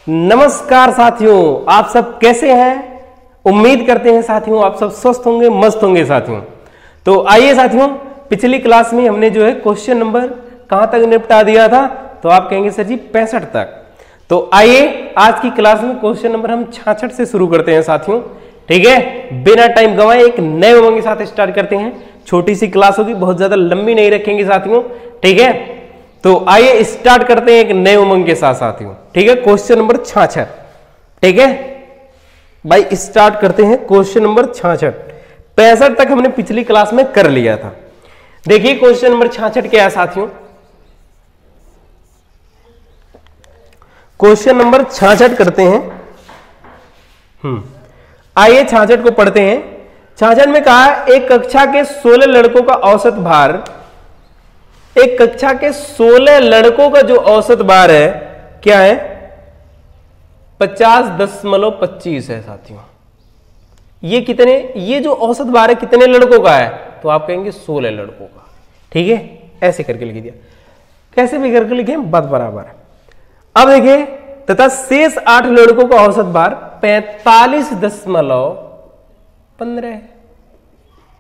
नमस्कार साथियों, आप सब कैसे हैं। उम्मीद करते हैं साथियों आप सब स्वस्थ होंगे, मस्त होंगे साथियों। तो आइए साथियों, पिछली क्लास में हमने जो है क्वेश्चन नंबर कहां तक निपटा दिया था, तो आप कहेंगे सर जी 65 तक। तो आइए आज की क्लास में क्वेश्चन नंबर हम 66 से शुरू करते हैं साथियों। ठीक है, बिना टाइम गंवाए एक नए उमंग के साथ स्टार्ट करते हैं। छोटी सी क्लास होगी, बहुत ज्यादा लंबी नहीं रखेंगे साथियों। ठीक है, तो आइए स्टार्ट करते हैं एक नए उमंग के साथ साथियों। ठीक है, क्वेश्चन नंबर 66। ठीक है भाई, स्टार्ट करते हैं क्वेश्चन नंबर 66। 65 तक हमने पिछली क्लास में कर लिया था। देखिए क्वेश्चन नंबर 66 क्या है साथियों। क्वेश्चन नंबर 66 करते हैं। आइए 66 को पढ़ते हैं। 66 में कहा एक कक्षा के 16 लड़कों का औसत भार, एक कक्षा के 16 लड़कों का जो औसत भार है क्या है, 50.25 है साथियों। ये कितने, ये जो औसत भार है कितने लड़कों का है, तो आप कहेंगे 16 लड़कों का। ठीक है, ऐसे करके लिख दिया, कैसे भी करके लिखे बात बराबर है। अब देखिए, तथा शेष 8 लड़कों का औसत भार 45.15 है।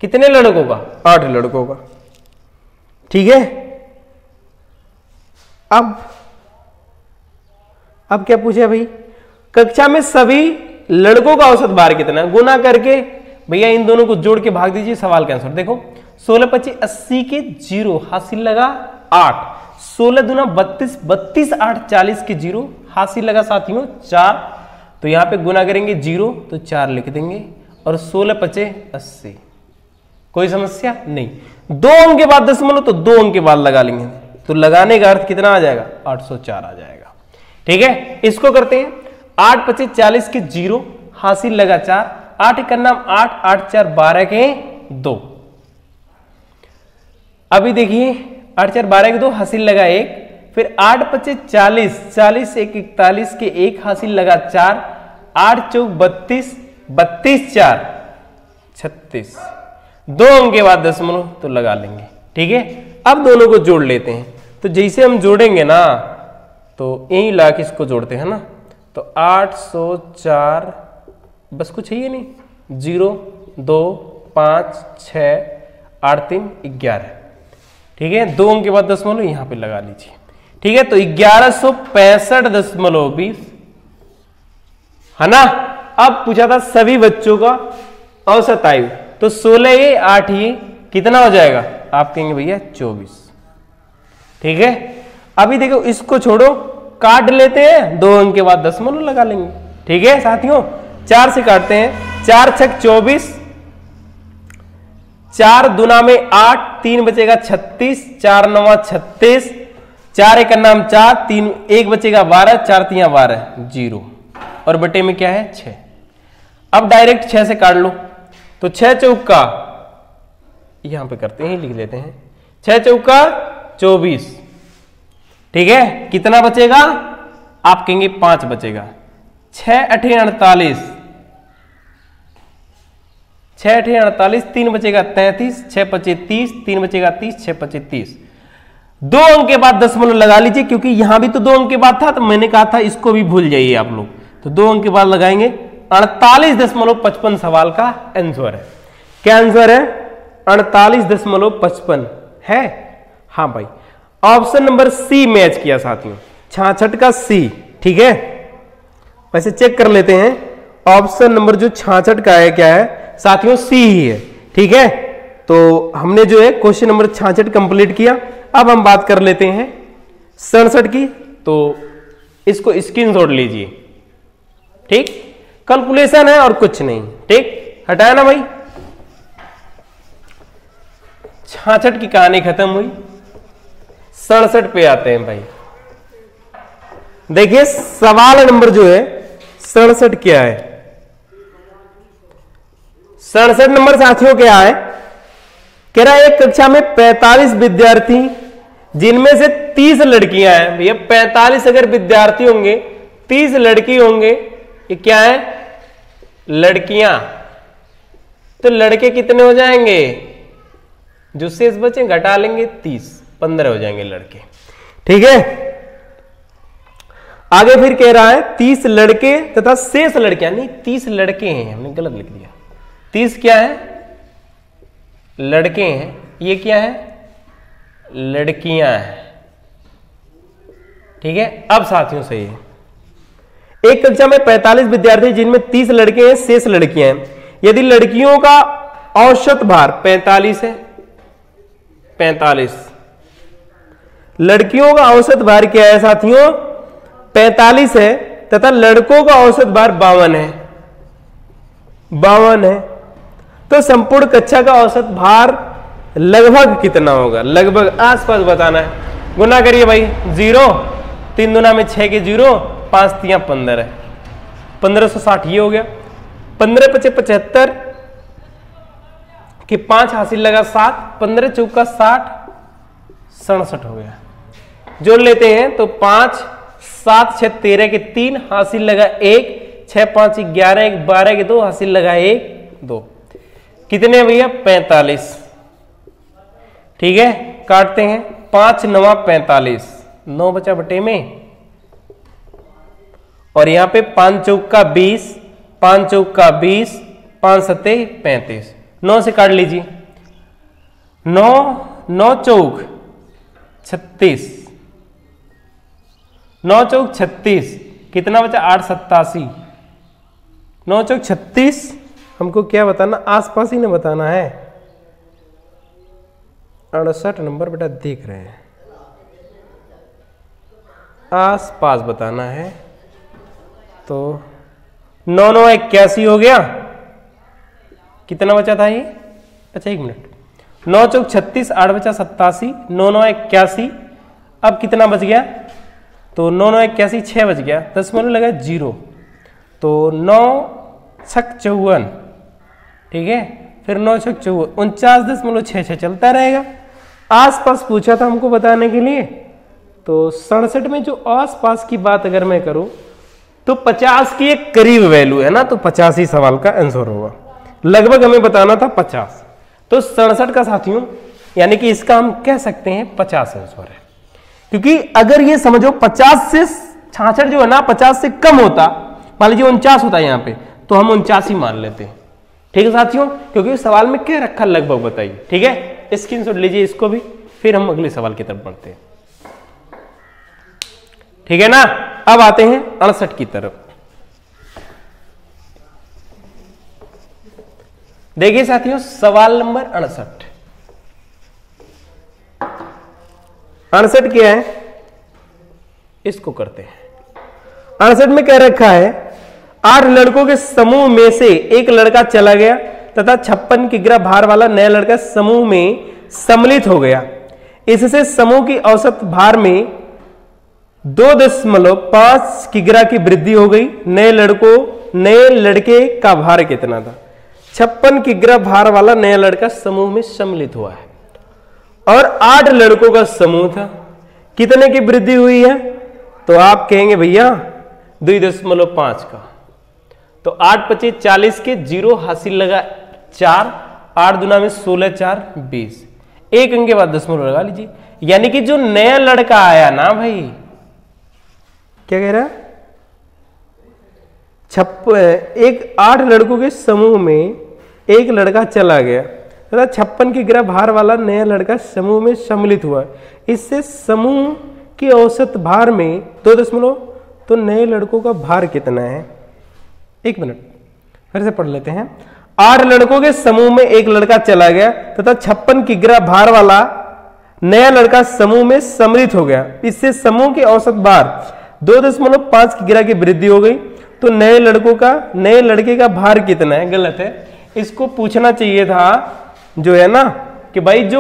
कितने लड़कों का, 8 लड़कों का। ठीक है, अब क्या पूछे भाई, कक्षा में सभी लड़कों का औसत भार कितना, गुना करके भैया इन दोनों को जोड़ के भाग दीजिए, सवाल का आंसर देखो। 16 25 80 के 0 हासिल लगा 8, 16 दूना 32, 32 8 40 के 0 हासिल लगा साथियों 4। तो यहां पे गुना करेंगे 0 तो 4 लिख देंगे, और 16 25 80। कोई समस्या नहीं। 2 अंक के बाद दशमलव, तो 2 अंक के बाद लगा लेंगे, तो लगाने का अर्थ कितना आ जाएगा, 804 आ जाएगा। ठीक है, इसको करते हैं। 8 25 40 के 0 हासिल लगा 4, 8 का नाम 8, 8 4 12 के 2। अभी देखिए 8 4 12 के 2 हासिल लगा 1, फिर 8 25 40, 40 1 41 के 1 हासिल लगा 4, 8 4 32, 32 4 36। 2 अंक के बाद दशमलव, तो लगा लेंगे। ठीक है, अब दोनों को जोड़ लेते हैं। तो जैसे हम जोड़ेंगे ना, तो यही ला के इसको जोड़ते हैं ना, तो 804, बस कुछ है ये नहीं, 0 2 5 6 8 3 11। ठीक है, 2 अंक के बाद दशमलव यहां पे लगा लीजिए। ठीक है, तो 1165.20 है ना। अब पूछा था सभी बच्चों का औसत आयु, तो 16 ये 8 ये कितना हो जाएगा, आप कहेंगे भैया 24। ठीक है, अभी देखो इसको छोड़ो, काट लेते हैं, 2 अंक के बाद दशमलव लगा लेंगे। ठीक है साथियों, 4 से काटते हैं, 4 6 24, 4 दूना में 8, 3 बचेगा 36, 4 9 36, 4 एक नाम 4, 3 1 बचेगा 12, 4 3 12 0, और बटे में क्या है 6। अब डायरेक्ट 6 से काट लो, तो 6 चौका यहां पे करते हैं, लिख लेते हैं, 6 चौका 24। ठीक है, कितना बचेगा, आप कहेंगे 5 बचेगा। 6 8 48, 6 8 48, 3 बचेगा 33, 6 25 30, 3 बचेगा 30, 6 25 30। 2 अंक के बाद दशमलव लगा लीजिए, क्योंकि यहां भी तो 2 अंक के बाद था, तो मैंने कहा था इसको भी भूल जाइए आप लोग। तो 2 अंक के बाद लगाएंगे, 48.55 सवाल का आंसर है। क्या आंसर है, 48.55 है। हाँ भाई, ऑप्शन नंबर सी मैच किया साथियों, 66 का सी। ठीक है, वैसे चेक कर लेते हैं, ऑप्शन नंबर जो 66 का है क्या है साथियों, सी ही है। ठीक है, तो हमने जो है क्वेश्चन नंबर 66 कंप्लीट किया। अब हम बात कर लेते हैं 67 की, तो इसको स्क्रीनशॉट लीजिए। ठीक, कैलकुलेशन है और कुछ नहीं। ठीक, हटाया ना भाई। 66 की कहानी खत्म हुई, 67 पे आते हैं भाई। देखिए सवाल नंबर जो है 67 क्या है। 67 नंबर साथियों क्या है, कह रहा है एक कक्षा में 45 विद्यार्थी, जिनमें से 30 लड़कियां हैं। भैया 45 अगर विद्यार्थी होंगे, 30 लड़की होंगे, ये क्या है, लड़कियां। तो लड़के कितने हो जाएंगे, जो शेष बचे घटा लेंगे 30, 15 हो जाएंगे लड़के। ठीक है, आगे फिर कह रहा है 30 लड़के तथा शेष लड़कियां, नहीं 30 लड़के हैं, हमने गलत लिख दिया। 30 क्या है? लड़के हैं। ये क्या है? लड़कियां हैं। ठीक है, अब साथियों सही है। एक कक्षा में 45 विद्यार्थी जिनमें 30 लड़के हैं, शेष लड़कियां हैं। यदि लड़कियों का औसत भार 45 है, 45, लड़कियों का औसत भार क्या है साथियों? 45 है तथा लड़कों का औसत भार 52 है, 52 है। तो संपूर्ण कक्षा का औसत भार लगभग कितना होगा? लगभग आसपास बताना है। गुना करिए भाई, 0, 3 दूना में 6 के 0, 5 तियां 15 है, 1560 ये हो गया। 15 पचे 75 कि 5 हासिल लगा 7, 15 चौका 60, 67 हो गया। जोड़ लेते हैं तो 5, 7 6 13 के 3 हासिल लगा 1, 6 5 11 1 12 के 2 हासिल लगा 1 2, कितने भैया? 45। ठीक है, काटते हैं। 5 9 45, 9 बचा बटे में, और यहां पे 5 चौका 20, 5 चौका 20, 5 सत्ते 35, 9 से काट लीजिए। 9 9 चौक 36, 9 चौक 36, कितना बचा? 8 87, 9 चौक 36। हमको क्या बताना? आसपास ही ना बताना है। 68 नंबर बेटा देख रहे हैं, आसपास बताना है। तो 9 9 81 हो गया। कितना बचा था ये? अच्छा 1 मिनट। 9 चौक 36, 8 बचा 87, 9 9 81। अब कितना बच गया? तो 9 9 81, 6 बच गया, 10 लगा 0, तो 9 छक 54। ठीक है, फिर 9 छक 54, 49.66 चलता रहेगा। आसपास पूछा था हमको बताने के लिए, तो 67 में जो आसपास की बात अगर मैं करूं तो 50 की एक करीब वैल्यू है ना, तो 50 ही सवाल का आंसर होगा। लगभग हमें बताना था 50, तो 67 का साथियों यानी कि इसका हम कह सकते हैं 50 आंसर है। क्योंकि अगर ये समझो 50 से 66 जो है ना 50 से कम होता, मान लीजिए 49 होता है यहाँ पे, तो हम 49 ही मान लेते हैं। ठीक है साथियों, क्योंकि सवाल में क्या रखा लगभग बताइए। ठीक है, स्क्रीनशॉट लीजिए इसको भी, फिर हम अगले सवाल की तरफ बढ़ते हैं। ठीक है ना, अब आते हैं 68 की तरफ। देखिए साथियों, सवाल नंबर 68। 68 क्या है, इसको करते हैं। 68 में कह रखा है 8 लड़कों के समूह में से एक लड़का चला गया तथा 56 किग्रा भार वाला नया लड़का समूह में सम्मिलित हो गया। इससे समूह की औसत भार में 2.5 किग्रा की वृद्धि हो गई। नए लड़के का भार कितना था? 56 किग्रा भार वाला नया लड़का समूह में सम्मिलित हुआ है और 8 लड़कों का समूह था। कितने की वृद्धि हुई है? तो आप कहेंगे भैया 2.5 का, तो 8 25 40 के 0 हासिल लगा 4, 8 दूना में 16 4 20, एक अंक के बाद दशमलव लगा लीजिए। यानी कि जो नया लड़का आया ना भाई, क्या कह रहा है? 8 लड़कों के समूह में एक लड़का चला गया तथा 56 किग्रा भार वाला नया लड़का समूह में सम्मिलित हुआ। इससे समूह की औसत भार में 2 तो नए लड़कों का भार कितना है? 1 मिनट फिर से पढ़ लेते हैं। 8 लड़कों के समूह में एक लड़का चला गया तथा 56 किग्रा भार वाला नया लड़का समूह में सम्मिलित हो गया। इससे समूह की औसत भार 2.5 किग्रा की वृद्धि हो गई। तो नए लड़के का भार कितना है? गलत है, इसको पूछना चाहिए था जो है ना कि भाई जो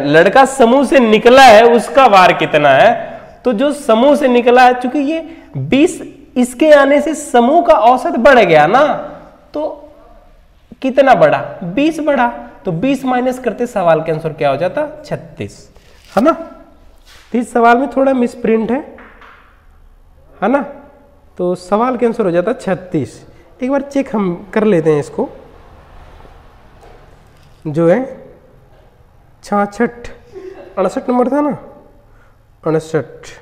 लड़का समूह से निकला है उसका भार कितना है। तो जो समूह से निकला है, चूंकि ये 20, इसके आने से समूह का औसत बढ़ गया ना, तो कितना बढ़ा? 20 बढ़ा, तो 20 माइनस करते सवाल के आंसर क्या हो जाता? 36, है ना। तो इस सवाल में थोड़ा मिसप्रिंट है ना, तो सवाल के आंसर हो जाता 36। एक बार चेक हम कर लेते हैं इसको, जो है 66, 68 नंबर था ना, 68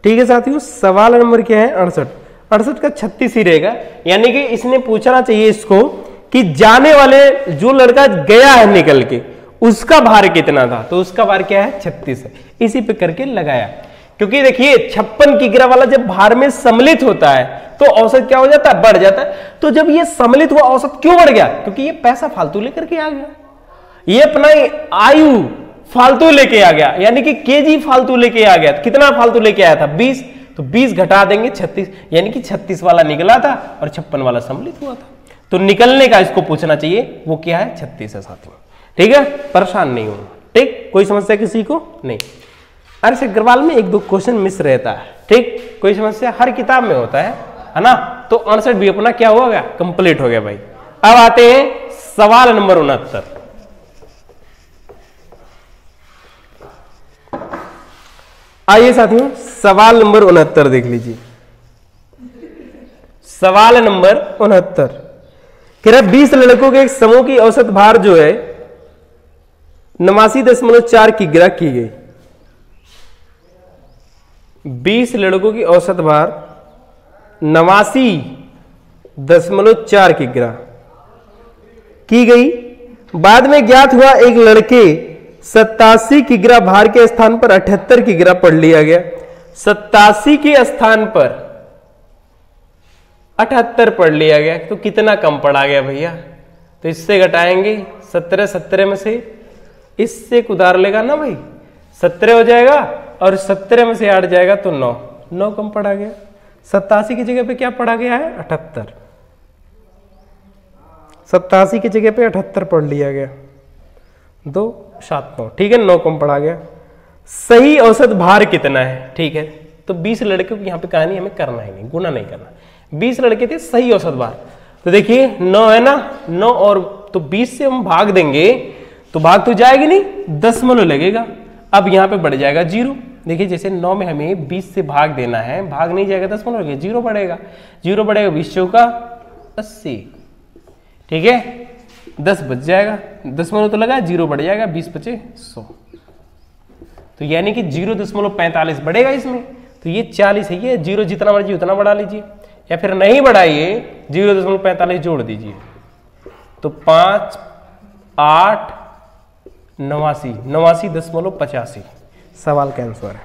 ठीक है साथियों, सवाल नंबर क्या है 68। 68 का 36 ही रहेगा, यानी कि इसने पूछना चाहिए इसको कि जाने वाले जो लड़का गया है निकल के उसका भार कितना था, तो उसका भार क्या है 36 है। इसी पे करके लगाया, क्योंकि देखिए 56 किग्रा वाला जब भार में सम्मिलित होता है तो औसत क्या हो जाता है, बढ़ जाता है। तो जब ये सम्मिलित हुआ औसत क्यों बढ़ गया, क्योंकि ये पैसा फालतू लेकर के आ गया, ये अपना आयु फालतू लेके आ गया, यानी कि केजी फालतू लेके आ गया। कितना फालतू लेके आया था 20, तो 20 घटा देंगे 36, यानी कि 36 वाला निकला था और 56 वाला सम्मिलित हुआ था। तो निकलने का इसको पूछना चाहिए, वो क्या है 36 है साथियों। ठीक है, परेशान नहीं होना। ठीक, कोई समस्या किसी को नहीं। अरे अग्रवाल में 1-2 क्वेश्चन मिस रहता है, ठीक, कोई समस्या हर किताब में होता है ना। तो 68 भी अपना क्या हो गया, कंप्लीट हो गया भाई। अब आते हैं सवाल नंबर 69। आइए साथियों, सवाल नंबर 69 देख लीजिए। सवाल नंबर 69 कह रहा 20 लड़कों के एक समूह की औसत भार जो है 89.4 किग्रा की गई। 20 लड़कों की औसत भार 89.4 किग्रा की गई। बाद में ज्ञात हुआ एक लड़के 87 किग्रा भार के स्थान पर 78 किग्रा पढ़ लिया गया। 87 के स्थान पर 78 पढ़ लिया गया, तो कितना कम पढ़ा गया भैया, तो इससे घटाएंगे 17 में से इससे उधार लेगा ना भाई, 17 हो जाएगा और 17 में से 8 जाएगा तो 9 कम पढ़ा गया। 87 की जगह पे क्या पढ़ा गया है 78, 87 की जगह पे 78 पढ़ लिया गया, 2 7 9, ठीक है, 9 कम पढ़ा गया। सही औसत भार कितना है, ठीक है, तो 20 लड़के की यहाँ पे कहानी हमें करना ही नहीं, गुना नहीं करना। 20 लड़के थे, सही औसत भार, तो देखिए 9 है ना, 9 और तो 20 से हम भाग देंगे तो भाग तो जाएगी नहीं, दशमलव लगेगा। अब यहाँ पे बढ़ जाएगा 0। देखिए जैसे 9 में हमें 20 से भाग देना है, भाग नहीं जाएगा, दशमलव लगेगा, 0 बढ़ेगा, 0 बढ़ेगा, 20 चौका 80, ठीक है, 10 बच जाएगा, दशमलव तो लगा, 0 बढ़ जाएगा, 20 बचे 100, तो यानी कि 0.45 बढ़ेगा इसमें, तो ये 40 है, ये 0 जितना मर्जी उतना बढ़ा लीजिए, या फिर नहीं बढ़ाइए 0.45 जोड़ दीजिए, तो 5 8 89.85 सवाल का आंसर है,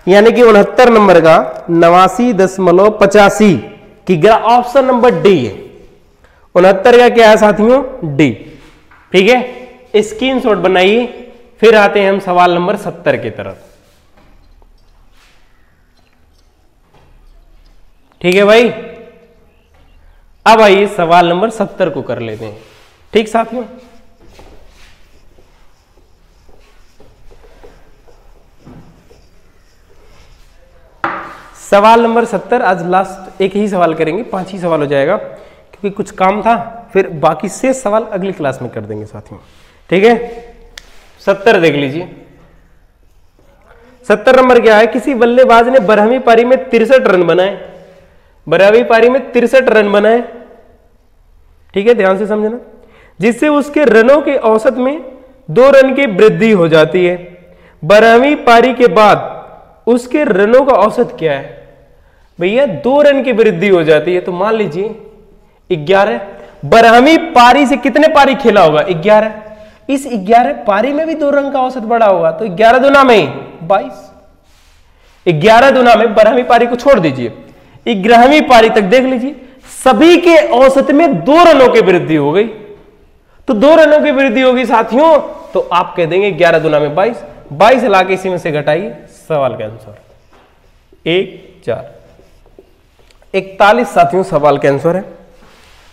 यानी कि 69 नंबर का 89.85 किग्रा, ऑप्शन नंबर डी है। 69 का क्या है साथियों, डी, ठीक है, स्क्रीनशॉट बनाइए। फिर आते हैं हम सवाल नंबर 70 की तरफ। ठीक है भाई, अब आइए सवाल नंबर 70 को कर लेते हैं। ठीक साथियों, सवाल नंबर 70 आज लास्ट एक ही सवाल करेंगे, 5 ही सवाल हो जाएगा, क्योंकि कुछ काम था, फिर बाकी से सवाल अगली क्लास में कर देंगे साथियों। ठीक है, 70 देख लीजिए। 70 नंबर क्या है, किसी बल्लेबाज ने 12वीं पारी में 63 रन बनाए, 12वीं पारी में 63 रन बनाए, ठीक है, ध्यान से समझना, जिससे उसके रनों के औसत में 2 रन की वृद्धि हो जाती है। 12वीं पारी के बाद उसके रनों का औसत क्या है भैया, 2 रन की वृद्धि हो जाती है, तो मान लीजिए 11। 12वीं पारी से कितने पारी खेला होगा, 11, इस 11 पारी में भी 2 रन का औसत बढ़ा होगा, तो 11 दूना में 22, 11 दूना में 12वीं पारी को छोड़ दीजिए, 11वीं पारी तक देख लीजिए, सभी के औसत में 2 रनों की वृद्धि हो गई, तो 2 रनों की वृद्धि होगी साथियों, तो आप कह देंगे 11 दूना में 22, 22 लाके इसी में से घटाइए, सवाल का आंसर 1 4 41 साथियों सवाल का आंसर है।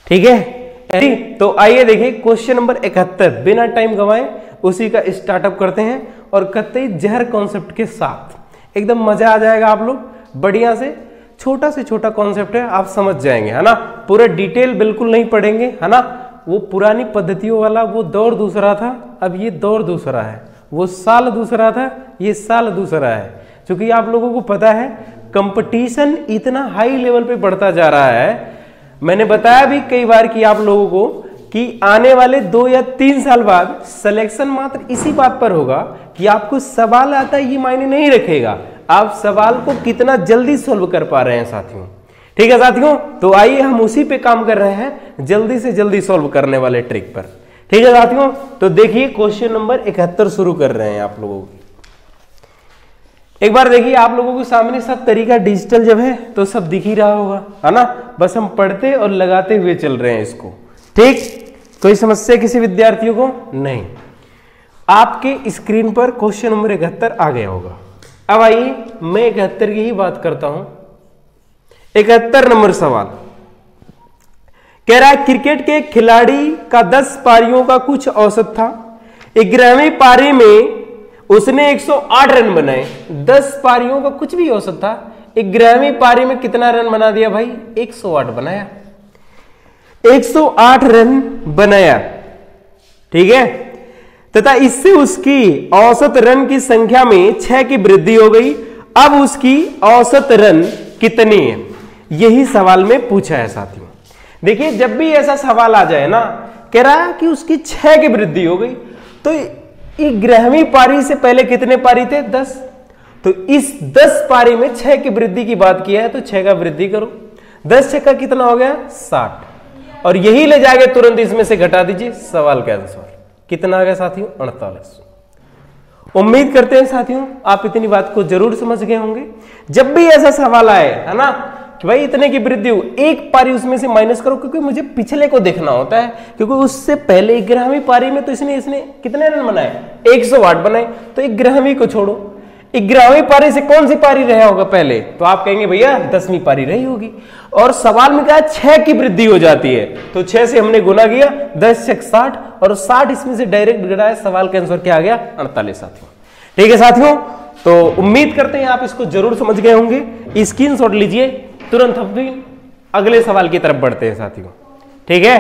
ठीक है, तो आइए देखिए क्वेश्चन नंबर 71, बिना टाइम गवाए उसी का स्टार्टअप करते हैं, और कतई जहर कॉन्सेप्ट के साथ एकदम मजा आ जाएगा, आप लोग बढ़िया से छोटा कॉन्सेप्ट है, आप समझ जाएंगे, है ना, पूरा डिटेल बिल्कुल नहीं पढ़ेंगे, है ना, वो पुरानी पद्धतियों वाला वो दौर दूसरा था, अब ये दौर दूसरा है, वो साल दूसरा था, ये साल दूसरा है, क्योंकि आप लोगों को पता है कंपटीशन इतना हाई लेवल पे बढ़ता जा रहा है। मैंने बताया भी कई बार कि आप लोगों को कि आने वाले 2 या 3 साल बाद सिलेक्शन मात्र इसी बात पर होगा कि आपको सवाल आता है, ये मायने नहीं रखेगा, आप सवाल को कितना जल्दी सोल्व कर पा रहे हैं साथियों। ठीक है साथियों, तो आइए हम उसी पे काम कर रहे हैं, जल्दी से जल्दी सोल्व करने वाले ट्रिक पर। ठीक है साथियों, तो देखिए क्वेश्चन नंबर 71 शुरू कर रहे हैं आप लोगों को। एक बार देखिए, आप लोगों के सामने सब तरीका डिजिटल जब है तो सब दिख ही रहा होगा, है ना। बस हम पढ़ते और लगाते हुए चल रहे हैं इसको। ठीक, कोई समस्या किसी विद्यार्थियों को नहीं। आपके स्क्रीन पर क्वेश्चन नंबर 71 आ गया होगा। अब आइए मैं 71 की ही बात करता हूं। 71 नंबर सवाल कह रहा है, क्रिकेट के खिलाड़ी का 10 पारियों का कुछ औसत था। 11वीं पारी में उसने 108 रन बनाए। 10 पारियों का कुछ भी औसत था, 11वीं पारी में कितना रन बना दिया भाई? 108 बनाया। 108 रन बनाया, ठीक है, तथा इससे उसकी औसत रन की संख्या में 6 की वृद्धि हो गई। अब उसकी औसत रन कितनी है, यही सवाल में पूछा है साथियों। देखिए, जब भी ऐसा सवाल आ जाए ना, कह रहा है कि उसकी 6 की वृद्धि हो गई, तो 11वीं पारी से पहले कितने पारी थे? 10। तो इस 10 पारी में 6 की वृद्धि की बात किया है, तो 6 का वृद्धि करो। 10 6 का कितना हो गया? 60। और यही ले जाके तुरंत इसमें से घटा दीजिए, सवाल का आंसर कितना आ गया साथियों? 48। उम्मीद करते हैं साथियों आप इतनी बात को जरूर समझ गए होंगे। जब भी ऐसा सवाल आए, है ना, कि भाई इतने की वृद्धि हो, एक पारी उसमें से माइनस करो, क्योंकि मुझे पिछले को देखना होता है, क्योंकि उससे पहले 11वीं पारी में तो इसने कितने रन बनाए? 108 बनाए। तो 11वीं को छोड़ो, 11वीं पारी से कौन सी पारी रहा होगा पहले? तो आप कहेंगे भैया 10वीं पारी रही होगी। और सवाल में कहा 6 की वृद्धि हो जाती है, तो 6 से हमने गुना किया, 10 6 60, और 60 इसमें से डायरेक्ट घटाया, सवाल का आंसर क्या आ गया? 48 साथियों। ठीक है साथियों, तो उम्मीद करते हैं आप इसको जरूर समझ गए होंगे। स्क्रीनशॉट लीजिए, तुरंत हम भी अगले सवाल की तरफ बढ़ते हैं साथियों। ठीक है,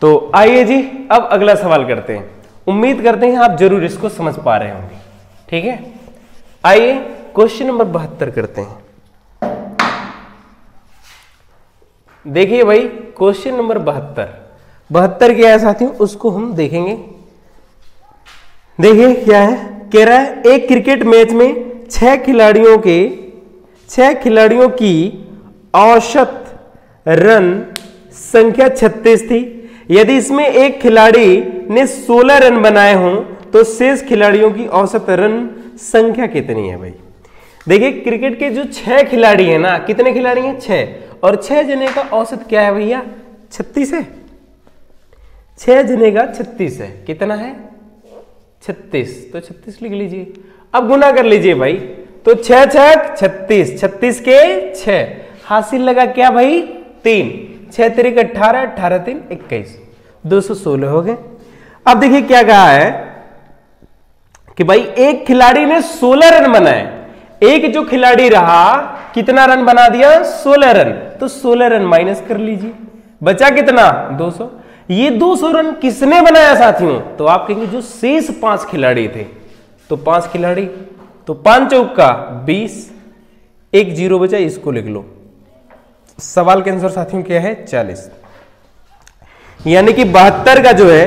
तो आइए जी अब अगला सवाल करते हैं। उम्मीद करते हैं आप जरूर इसको समझ पा रहे होंगे। ठीक है, आइए क्वेश्चन नंबर 72 करते हैं। देखिए भाई, क्वेश्चन नंबर 72 क्या है साथियों, उसको हम देखेंगे। देखिए क्या है, कह रहा है एक क्रिकेट मैच में 6 खिलाड़ियों की औसत रन संख्या 36 थी। यदि इसमें एक खिलाड़ी ने 16 रन बनाए हों तो शेष खिलाड़ियों की औसत रन संख्या कितनी है भाई? देखिए, क्रिकेट के जो 6 खिलाड़ी हैं ना, कितने खिलाड़ी हैं? 6, और 6 जने का औसत क्या है भैया? 36 है। 6 जने का 36 है, कितना है? 36, तो 36 लिख लीजिए। अब गुना कर लीजिए भाई, तो 6 6 36, 36 के 6, हासिल लगा क्या भाई? 3, 6 3 18, 18 3 21, 216 हो गए। अब देखिए क्या कहा है कि भाई एक खिलाड़ी ने 16 रन बनाए। एक जो खिलाड़ी रहा कितना रन बना दिया? 16 रन। तो 16 रन माइनस कर लीजिए, बचा कितना? 200। ये 200 रन किसने बनाया साथियों? तो आप कहेंगे जो शेष 5 खिलाड़ी थे। तो 5 खिलाड़ी, तो 5 चौका 20, 1 0 बचा, इसको लिख लो। सवाल के आंसर साथियों क्या है? 40। यानी कि 72 का जो है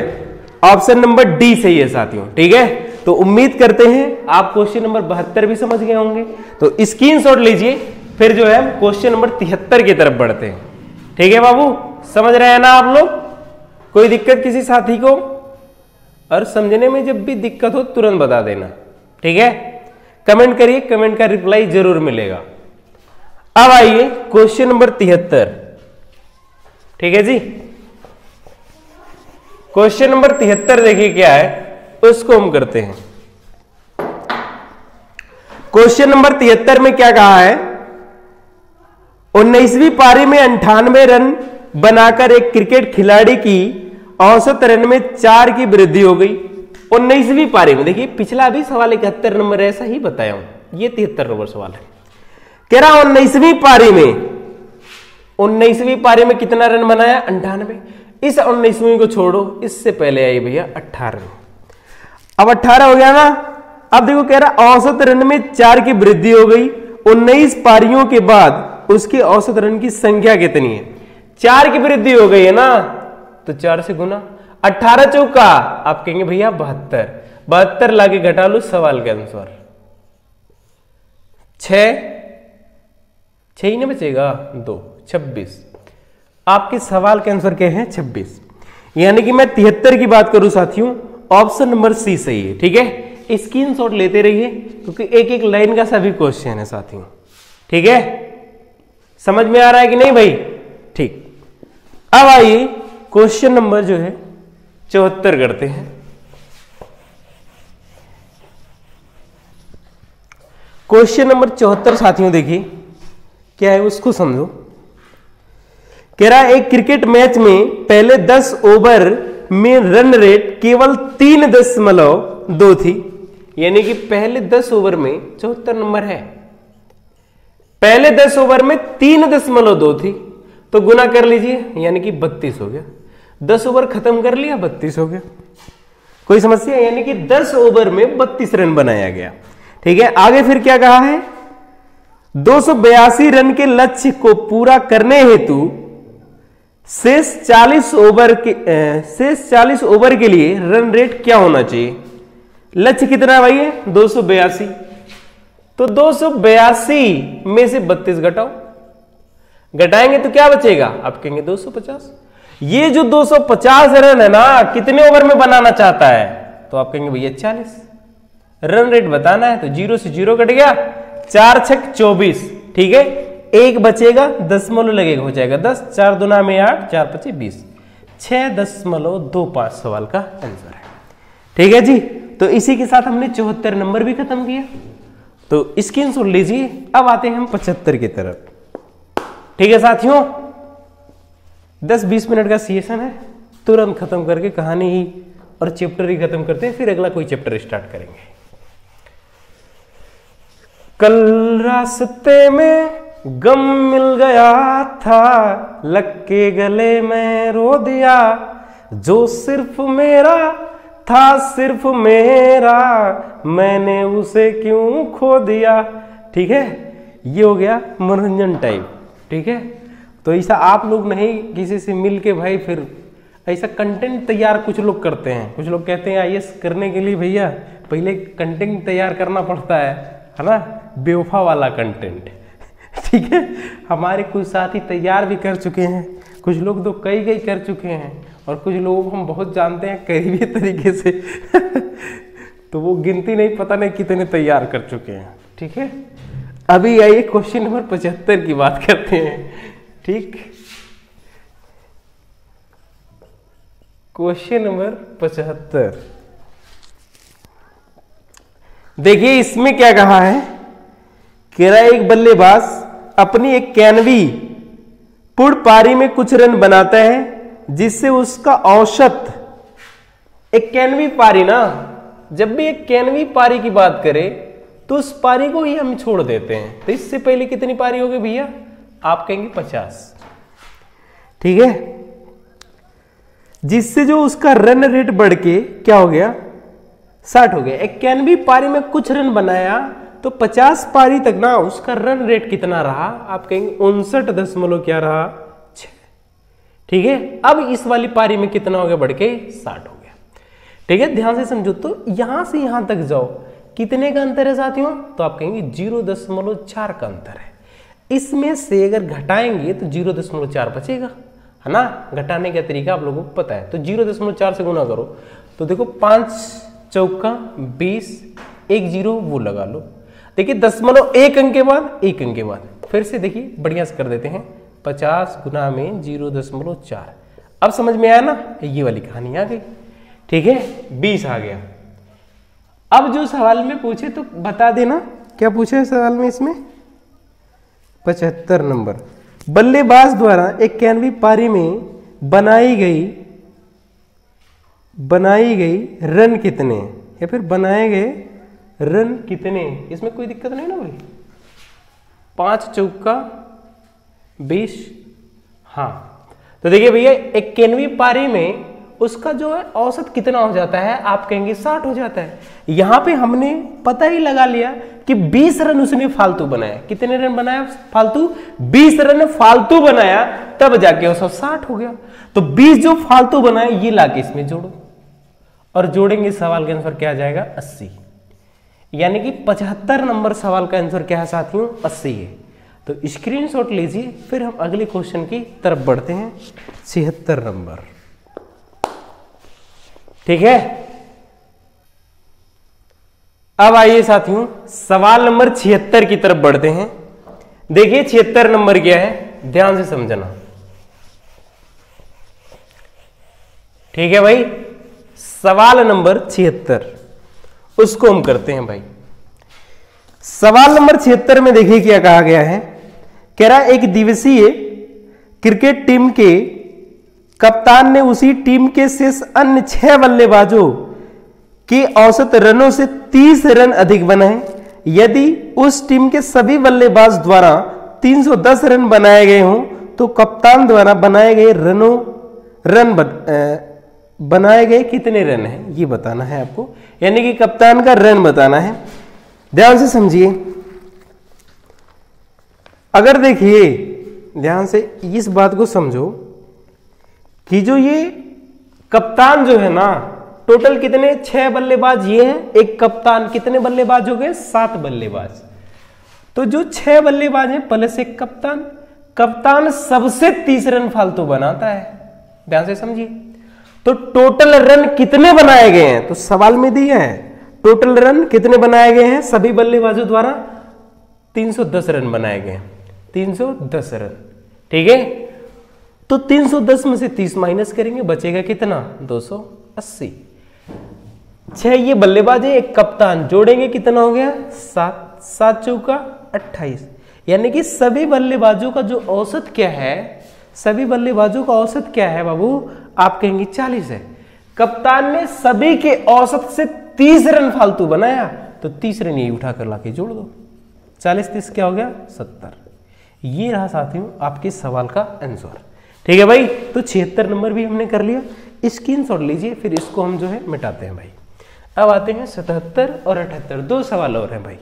ऑप्शन नंबर डी सही है साथियों। ठीक है, तो उम्मीद करते हैं आप क्वेश्चन नंबर 72 भी समझ गए होंगे। तो स्क्रीनशॉट लीजिए, फिर जो है क्वेश्चन नंबर 73 की तरफ बढ़ते हैं। ठीक है बाबू, समझ रहे हैं ना आप लोग? कोई दिक्कत किसी साथी को? और समझने में जब भी दिक्कत हो तुरंत बता देना। ठीक है, कमेंट करिए, कमेंट का रिप्लाई जरूर मिलेगा। अब आइए क्वेश्चन नंबर 73। ठीक है जी, क्वेश्चन नंबर 73 देखिए क्या है, उसको हम करते हैं। क्वेश्चन नंबर 73 में क्या कहा है? 19वीं पारी में 98 रन बनाकर एक क्रिकेट खिलाड़ी की औसत रन में 4 की वृद्धि हो गई। 19वीं पारी में, देखिए पिछला भी सवाल 71 नंबर ऐसा ही बताया हूं, ये 73 नंबर सवाल है। कह रहा 19वीं पारी में कितना रन बनाया? 98। इस 19वीं को छोड़ो, इससे पहले आई भैया 18। अब 18 हो गया ना। अब देखो कह रहा औसत रन में 4 की वृद्धि हो गई। 19 पारियों के बाद उसकी औसत रन की संख्या कितनी है? 4 की वृद्धि हो गई है ना, तो 4 से गुना। 18 चौका, आप कहेंगे भैया 72, 72 लाके घटा लो, सवाल का आंसर 6 ही ना बचेगा, 2, 26। आपके सवाल के आंसर क्या है? 26। यानी कि मैं 73 की बात करूं साथियों, ऑप्शन नंबर सी सही है। ठीक है, स्क्रीनशॉट लेते रहिए क्योंकि एक एक लाइन का सभी क्वेश्चन है साथियों। ठीक है, समझ में आ रहा है कि नहीं भाई? ठीक, अब आइए क्वेश्चन नंबर जो है 74 करते हैं। क्वेश्चन नंबर 74 साथियों देखिए क्या है, उसको समझो। कह रहा है एक क्रिकेट मैच में पहले 10 ओवर में रन रेट केवल 3.2 थी। यानी कि पहले 10 ओवर में 74 नंबर है, पहले 10 ओवर में 3.2 थी, तो गुना कर लीजिए, यानी कि 32 हो गया। 10 ओवर खत्म कर लिया, 32 हो गया। कोई समस्या? यानी कि 10 ओवर में 32 रन बनाया गया। ठीक है, आगे फिर क्या कहा है? 282 रन के लक्ष्य को पूरा करने हेतु शेष 40 ओवर के लिए रन रेट क्या होना चाहिए? लक्ष्य कितना भाई है? 282। तो 282 में से 32 घटाओ, घटाएंगे तो क्या बचेगा? आप कहेंगे 250। ये जो 250 रन है ना, कितने ओवर में बनाना चाहता है? तो आप कहेंगे भैया 40 रन रेट बताना है, तो 0 से 0 कट गया, 4 छक 24। ठीक है, एक बचेगा, दशमलव लगेगा, हो जाएगा 10, 4 दूना में 8, 4 पचे 20, 6.25 सवाल का आंसर है। ठीक है जी, तो इसी के साथ हमने 74 नंबर भी खत्म किया। तो स्क्रीनशॉट लीजिए। अब आते हैं हम 75 की तरफ। ठीक है साथियों, 10-20 मिनट का सेशन है, तुरंत खत्म करके कहानी ही और चैप्टर ही खत्म करते हैं, फिर अगला कोई चैप्टर स्टार्ट करेंगे। कल रास्ते में गम मिल गया था, लग के गले में रो दिया, जो सिर्फ मेरा था सिर्फ मेरा, मैंने उसे क्यों खो दिया। ठीक है, ये हो गया मनोरंजन टाइप। ठीक है, तो ऐसा आप लोग नहीं किसी से मिल के भाई फिर ऐसा कंटेंट तैयार कुछ लोग करते हैं। कुछ लोग कहते हैं आईएएस करने के लिए भैया पहले कंटेंट तैयार करना पड़ता है ना, बेवफा वाला कंटेंट। ठीक है, हमारे कुछ साथी तैयार भी कर चुके हैं, कुछ लोग तो कई कर चुके हैं, और कुछ लोगों को हम बहुत जानते हैं करीबी तरीके से तो वो गिनती नहीं, पता नहीं कितने तैयार कर चुके हैं। ठीक है, अभी आइए क्वेश्चन नंबर 75 की बात करते हैं। ठीक, क्वेश्चन नंबर 75 देखिए, इसमें क्या कहा है? कह रहा है एक बल्लेबाज अपनी एक कैनवी पूर्ण पारी में कुछ रन बनाता है, जिससे उसका औसत, एक कैनवी पारी ना, जब भी एक कैनवी पारी की बात करें तो उस पारी को ही हम छोड़ देते हैं। तो इससे पहले कितनी पारी हो गई भैया? आप कहेंगे 50। ठीक है, जिससे जो उसका रन रेट बढ़ के क्या हो गया? 60 हो गया। एक कैनवी पारी में कुछ रन बनाया तो 50 पारी तक ना उसका रन रेट कितना रहा? आप कहेंगे 59 क्या रहा? 6। ठीक है, अब इस वाली पारी में कितना हो गया? बढ़ के 60 हो गया। ठीक है, ध्यान से समझो। तो यहां से यहां तक जाओ, कितने का अंतर है साथियों? तो आप कहेंगे 0.4 का अंतर है। इसमें से अगर घटाएंगे तो 0.4 बचेगा, है ना। घटाने का तरीका आप लोगों को पता है। तो 0.4 से गुना करो तो देखो 5 चौका 20, 1 0 वो लगा लो। देखिए 1 अंक के बाद 1 अंक के बाद फिर से देखिए बढ़िया से कर देते हैं। 50 गुना में 0.4। अब समझ में आया ना, ये वाली कहानी आ गई। ठीक है, 20 आ गया। अब जो सवाल में पूछे तो बता देना क्या पूछे सवाल में। इसमें 75 नंबर, बल्लेबाज द्वारा एक कैनवी पारी में बनाई गई रन कितने, या फिर बनाए गए रन कितने, इसमें कोई दिक्कत नहीं ना भाई। 5 चौका 20। हाँ, तो देखिए भैया एक कैनवी पारी में उसका जो है औसत कितना हो जाता है? आप कहेंगे 60 हो जाता है। यहां पे हमने पता ही लगा लिया कि 20 रन उसने फालतू बनाया। कितने रन बनाया फालतू? 20 रन फालतू बनाया, तब जाके औसत 60 हो गया। तो 20 जो फालतू बनाया ये लाके इसमें जोड़ो, और जोड़ेंगे सवाल के आंसर क्या आ जाएगा? 80। यानी कि 75 नंबर सवाल का आंसर क्या है साथियों, 80 है। तो स्क्रीनशॉट लीजिए, फिर हम अगले क्वेश्चन की तरफ बढ़ते हैं। 76 नंबर, ठीक है। अब आइए साथियों सवाल नंबर 76 की तरफ बढ़ते हैं। देखिए 76 नंबर क्या है, ध्यान से समझना, ठीक है भाई। सवाल नंबर 76 उसको हम करते हैं भाई। सवाल नंबर 76 में देखिए क्या कहा गया है। कह रहा एक दिवसीय क्रिकेट टीम के कप्तान ने उसी टीम के शेष अन्य 6 बल्लेबाजों के औसत रनों से 30 रन अधिक बनाए। यदि उस टीम के सभी बल्लेबाज द्वारा 310 रन बनाए गए हों तो कप्तान द्वारा बनाए गए कितने रन हैं ये बताना है आपको, यानी कि कप्तान का रन बताना है। ध्यान से समझिए, अगर देखिए ध्यान से इस बात को समझो कि जो ये कप्तान जो है ना, टोटल कितने 6 बल्लेबाज ये हैं, एक कप्तान, कितने बल्लेबाज हो गए 7 बल्लेबाज। तो जो 6 बल्लेबाज हैं प्लस एक कप्तान, कप्तान सबसे 30 रन फालतू बनाता है। ध्यान से समझिए, तो टोटल रन कितने बनाए गए हैं, तो सवाल में दिया है टोटल रन कितने बनाए गए हैं सभी बल्लेबाजों द्वारा, 310 रन बनाए गए हैं, 310 रन, ठीक है। तो 310 में से 30 माइनस करेंगे, बचेगा कितना 280। 6 ये बल्लेबाज है, एक कप्तान, जोड़ेंगे कितना हो गया 7, 7 चौका 28। यानी कि सभी बल्लेबाजों का जो औसत क्या है, सभी बल्लेबाजों का औसत क्या है बाबू, आप कहेंगे 40 है। कप्तान ने सभी के औसत से 30 रन फालतू बनाया, तो 30 रन यही उठाकर लाके जोड़ दो, 40 30 क्या हो गया 70। ये रहा साथियों आपके सवाल का आंसर, ठीक है भाई। तो 76 नंबर भी हमने कर लिया, स्क्रीनशॉट लीजिए, फिर इसको हम जो है मिटाते हैं भाई। अब आते हैं 77 और 78, 2 सवाल और हैं भाई।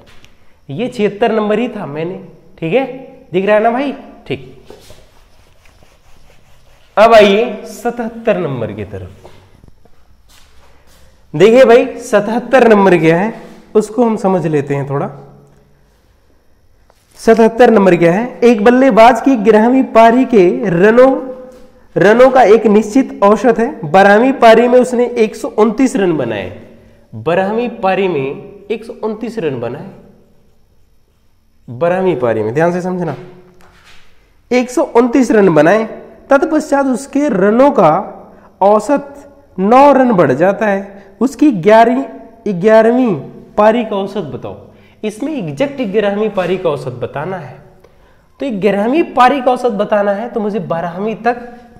ये 76 नंबर ही था मैंने, ठीक है, दिख रहा है ना भाई, ठीक। अब आइए 77 नंबर की तरफ। देखिए भाई 77 नंबर क्या है उसको हम समझ लेते हैं थोड़ा। 77 नंबर क्या है, एक बल्लेबाज की 11वीं पारी के रनों का एक निश्चित औसत है। 12वीं पारी में उसने 129 रन बनाए। 12वीं पारी में 129 रन बनाए, 12वीं पारी में, ध्यान से समझना, 129 रन बनाए। तत्पश्चात उसके रनों का औसत 9 रन बढ़ जाता है। उसकी 11वीं पारी का औसत बताओ। इसमें एग्जैक्ट 11वीं पारी का औसत बताना है। तो 11वीं पारी का औसत बताना है तो मुझे 12वीं तक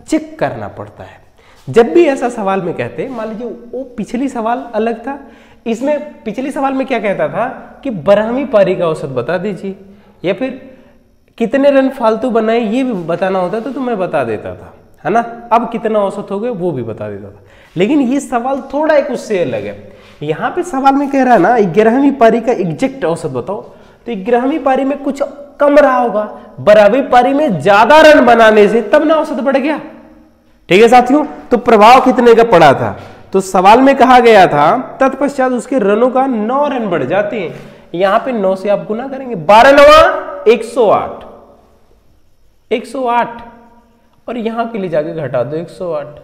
चेक करना पड़ता है। जब भी ऐसा सवाल में कहते हैं, मान लीजिए वो पिछली सवाल अलग था, इसमें पिछली सवाल में क्या कहता था कि 12वीं पारी का औसत बता दीजिए, या फिर कितने रन फालतू बनाए ये भी बताना होता था, तो मैं बता देता था, है ना। अब कितना औसत हो गया वो भी बता देता था। लेकिन ये सवाल थोड़ा एक उससे अलग है। यहाँ पे सवाल में कह रहा है ना 11वीं पारी का एग्जैक्ट औसत बताओ, तो 11वीं पारी में कुछ कम रहा होगा, 12वीं पारी में ज्यादा रन बनाने से तब ना औसत बढ़ गया, ठीक है साथियों। तो प्रभाव कितने का पड़ा था, तो सवाल में कहा गया था तत्पश्चात उसके रनों का 9 रन बढ़ जाते हैं। यहां पे 9 से आप गुना करेंगे, 12 9 108, 108, और यहां के लिए जाके घटा दो 108,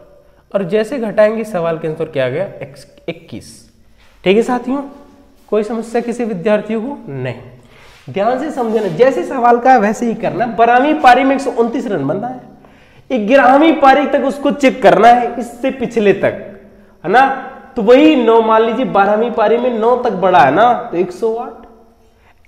और जैसे घटाएंगे सवाल के आंसर क्या आ गया 21, ठीक है साथियों। कोई समस्या किसी विद्यार्थियों को नहीं। ध्यान से समझना, जैसे सवाल का वैसे ही करना। 12वीं पारी में 129 रन बनना है, 11वीं पारी तक उसको चेक करना है, इससे पिछले तक, है ना। तो वही 9, मान लीजिए 12वीं पारी में 9 तक बढ़ा है ना, तो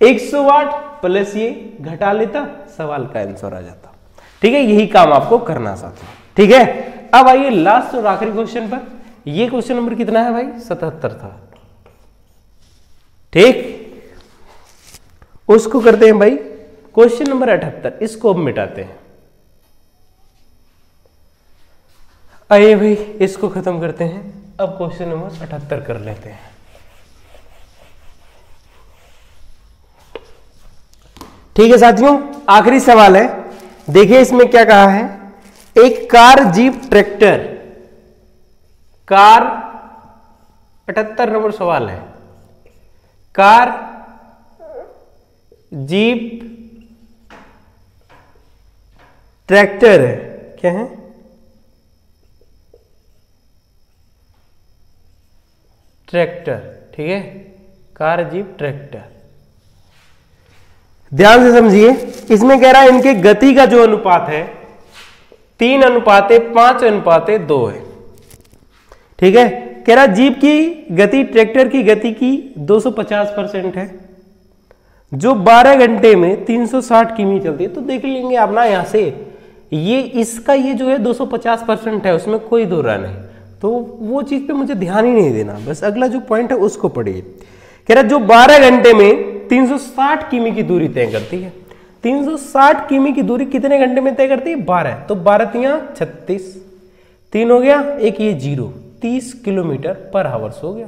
108 प्लस ये घटा लेता, सवाल का आंसर आ जाता, ठीक है। यही काम आपको करना साथियों, ठीक है। अब आइए लास्ट और आखिरी क्वेश्चन पर। ये क्वेश्चन नंबर कितना है भाई 77 था, ठीक। उसको करते हैं भाई क्वेश्चन नंबर 78, इसको अब मिटाते हैं। आइए भाई इसको खत्म करते हैं। अब क्वेश्चन नंबर 78 कर लेते हैं। ठीक है साथियों, आखिरी सवाल है। देखिए इसमें क्या कहा है, एक car jeep tractor, car 78 number सवाल है। कार, जीप, ट्रैक्टर है, क्या है? ट्रैक्टर, ठीक है, कार, जीप, ट्रैक्टर। ध्यान से समझिए, इसमें कह रहा है इनके गति का जो अनुपात है 3:5:2 है, ठीक है। कह रहा जीप की गति ट्रैक्टर की गति की 250% है, जो 12 घंटे में 360 किमी चलती है। तो देख लेंगे आप ना यहां से, ये इसका ये जो है 250% है, उसमें कोई दो राय नहीं, तो वो चीज पे मुझे ध्यान ही नहीं देना, बस अगला जो पॉइंट है उसको पढ़िए। कह रहा जो 12 घंटे में 360 किमी की दूरी तय करती है। 360 किमी की दूरी कितने घंटे में तय करती है? 12। तो 12 तियां 36, 3 हो गया, एक ये 0, 30 किलोमीटर पर आवर्स हो गया।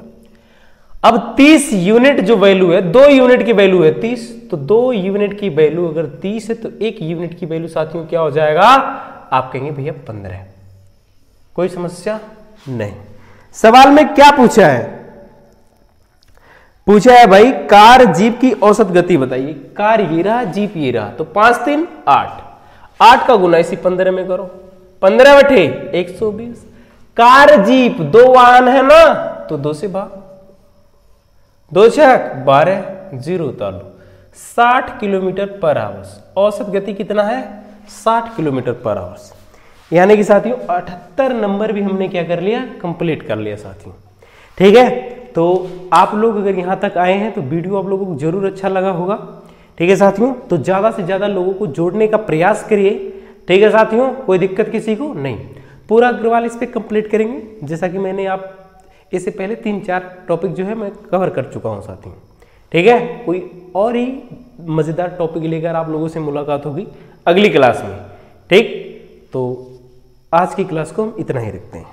अब 30 यूनिट जो वैल्यू है, 2 यूनिट की वैल्यू है 30, तो 2 यूनिट की वैल्यू अगर 30 है तो 1 यूनिट की वैल्यू साथियों क्या हो जाएगा? आप कहेंगे भैया 15। कोई समस्या नहीं। सवाल में क्या पूछा है? पूछा है भाई कार जीप की औसत गति बताइए। कार ये रहा, जीप ये रहा, तो 5 3 8, 8 का गुना इसी 15 में करो, 15 बटे 120। कार जीप 2 वाहन है ना, तो 2 से भाग, 2 छक 12, 0 उतार लो, 60 किलोमीटर पर आवर्स। औसत गति कितना है? 60 किलोमीटर पर आवर्स। यानी कि साथियों 78 नंबर भी हमने क्या कर लिया? कंप्लीट कर लिया साथियों, ठीक है। तो आप लोग अगर यहां तक आए हैं तो वीडियो आप लोगों को जरूर अच्छा लगा होगा, ठीक है साथियों। तो ज्यादा से ज्यादा लोगों को जोड़ने का प्रयास करिए, ठीक है साथियों। कोई दिक्कत किसी को नहीं, पूरा अग्रवाल इस पे कंप्लीट करेंगे। जैसा कि मैंने आप इससे पहले 3-4 टॉपिक जो है मैं कवर कर चुका हूं साथियों, ठीक है। कोई और ही मजेदार टॉपिक लेकर आप लोगों से मुलाकात होगी अगली क्लास में, ठीक। तो आज की क्लास को हम इतना ही रखते हैं।